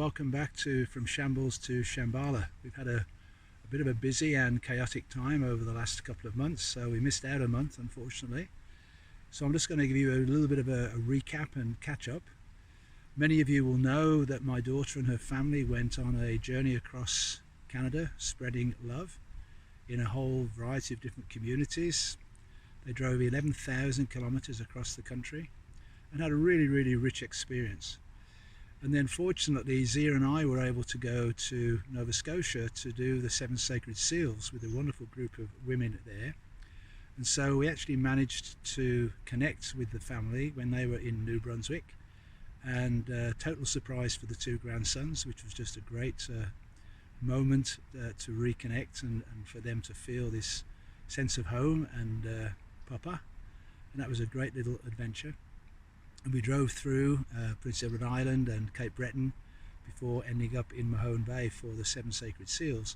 welcome back to From Shambles to Shambhala. We've had a bit of a busy and chaotic time over the last couple of months, so we missed out a month, unfortunately. So I'm just going to give you a little bit of a recap and catch up. Many of you will know that my daughter and her family went on a journey across Canada, spreading love in a whole variety of different communities. They drove 11,000 kilometers across the country and had a really rich experience. And then fortunately Zia and I were able to go to Nova Scotia to do the 7 Sacred Seals with a wonderful group of women there. And so we actually managed to connect with the family when they were in New Brunswick, and total surprise for the 2 grandsons, which was just a great moment to reconnect and for them to feel this sense of home and Papa. And that was a great little adventure. And we drove through Prince Edward Island and Cape Breton before ending up in Mahone Bay for the 7 Sacred Seals.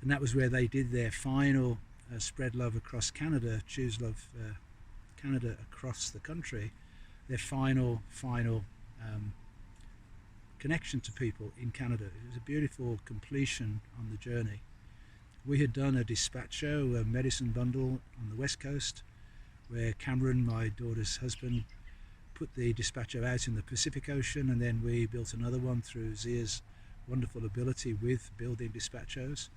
And that was where they did their final Spread Love Across Canada, Choose Love Canada Across the Country, their final connection to people in Canada. It was a beautiful completion on the journey. We had done a dispatcho, a medicine bundle on the west coast, where Cameron, my daughter's husband, put the dispatcho out in the Pacific Ocean, and then we built another one through Zia's wonderful ability with building dispatchos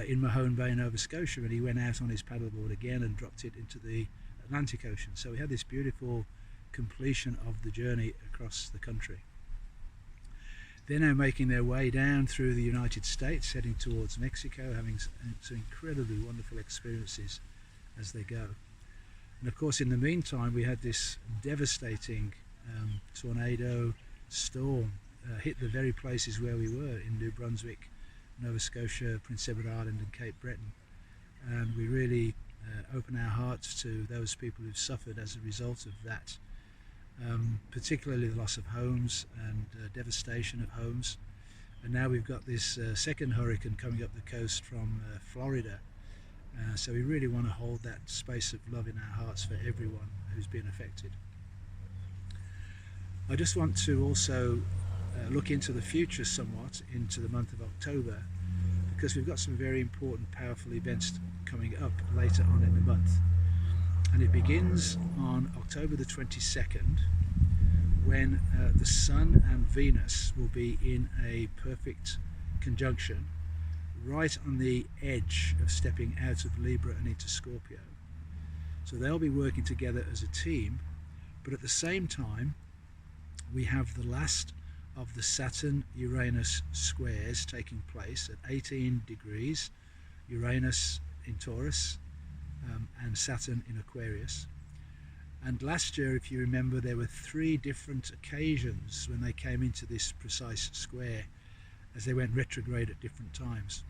in Mahone Bay, Nova Scotia, and he went out on his paddleboard again and dropped it into the Atlantic Ocean. So we had this beautiful completion of the journey across the country. They're now making their way down through the United States, heading towards Mexico, having some incredibly wonderful experiences as they go. And of course, in the meantime, we had this devastating tornado storm hit the very places where we were in New Brunswick, Nova Scotia, Prince Edward Island and Cape Breton. And we really open our hearts to those people who've suffered as a result of that, particularly the loss of homes and devastation of homes. And now we've got this second hurricane coming up the coast from Florida. So we really want to hold that space of love in our hearts for everyone who's been affected. I just want to also look into the future somewhat, into the month of October, because we've got some very important, powerful events coming up later on in the month. And it begins on October the 22nd, when the Sun and Venus will be in a perfect conjunction, right on the edge of stepping out of Libra and into Scorpio. So they'll be working together as a team, but at the same time we have the last of the Saturn Uranus squares taking place at 18 degrees, Uranus in Taurus and Saturn in Aquarius. And last year, if you remember, there were 3 different occasions when they came into this precise square as they went retrograde at different times.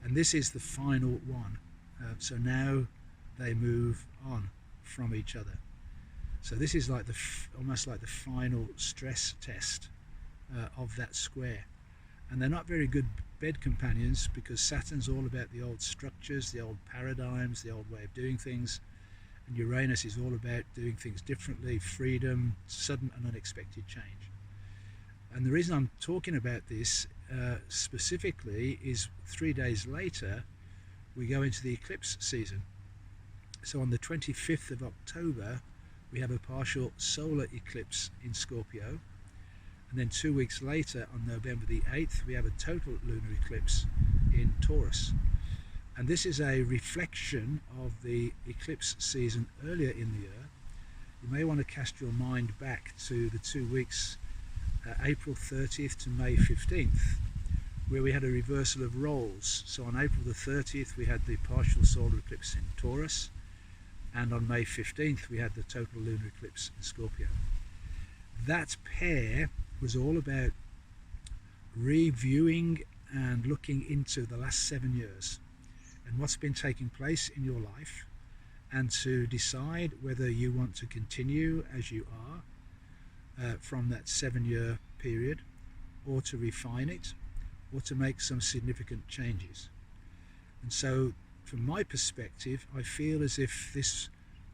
And this is the final one. So now they move on from each other. So this is like almost like the final stress test of that square. And they're not very good bed companions, because Saturn's all about the old structures, the old paradigms, the old way of doing things. And Uranus is all about doing things differently, freedom, sudden and unexpected change. And the reason I'm talking about this specifically is 3 days later we go into the eclipse season. So on the 25th of October we have a partial solar eclipse in Scorpio, and then 2 weeks later on November the 8th we have a total lunar eclipse in Taurus. And this is a reflection of the eclipse season earlier in the year. You may want to cast your mind back to the 2 weeks April 30th to May 15th, where we had a reversal of roles. So on April the 30th we had the partial solar eclipse in Taurus, and on May 15th we had the total lunar eclipse in Scorpio. That pair was all about reviewing and looking into the last 7 years and what's been taking place in your life, and to decide whether you want to continue as you are from that 7-year period, or to refine it, or to make some significant changes. And so from my perspective, I feel as if this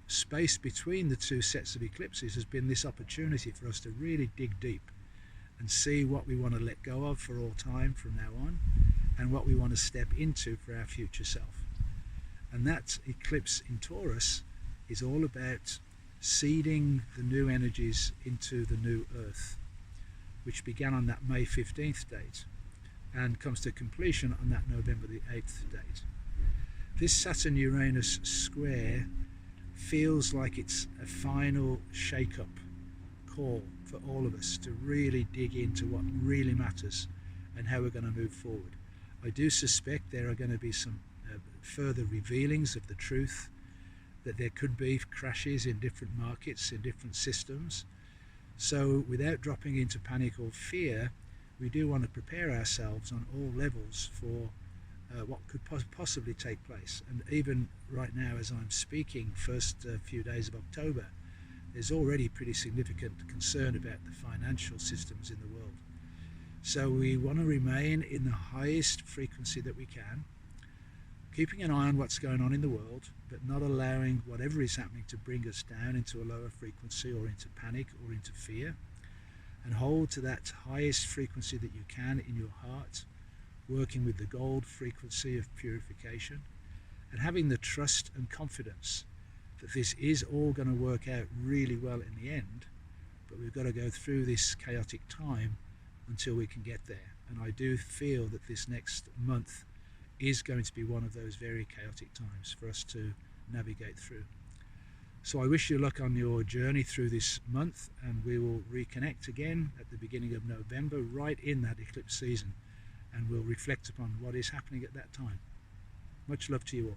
space between the 2 sets of eclipses has been this opportunity for us to really dig deep and see what we want to let go of for all time from now on, and what we want to step into for our future self. And that eclipse in Taurus is all about seeding the new energies into the new Earth, which began on that May 15th date and comes to completion on that November the 8th date. This Saturn Uranus square feels like it's a final shake-up call for all of us to really dig into what really matters and how we're going to move forward. I do suspect there are going to be some further revealings of the truth, that there could be crashes in different markets, in different systems. So without dropping into panic or fear, we do want to prepare ourselves on all levels for what could possibly take place. And even right now, as I'm speaking, first few days of October, there's already pretty significant concern about the financial systems in the world. So we want to remain in the highest frequency that we can, keeping an eye on what's going on in the world, but not allowing whatever is happening to bring us down into a lower frequency or into panic or into fear, and hold to that highest frequency that you can in your heart, working with the gold frequency of purification, and having the trust and confidence that this is all going to work out really well in the end, but we've got to go through this chaotic time until we can get there. And I do feel that this next month is going to be one of those very chaotic times for us to navigate through. So I wish you luck on your journey through this month, and we will reconnect again at the beginning of November, right in that eclipse season, and we'll reflect upon what is happening at that time. Much love to you all.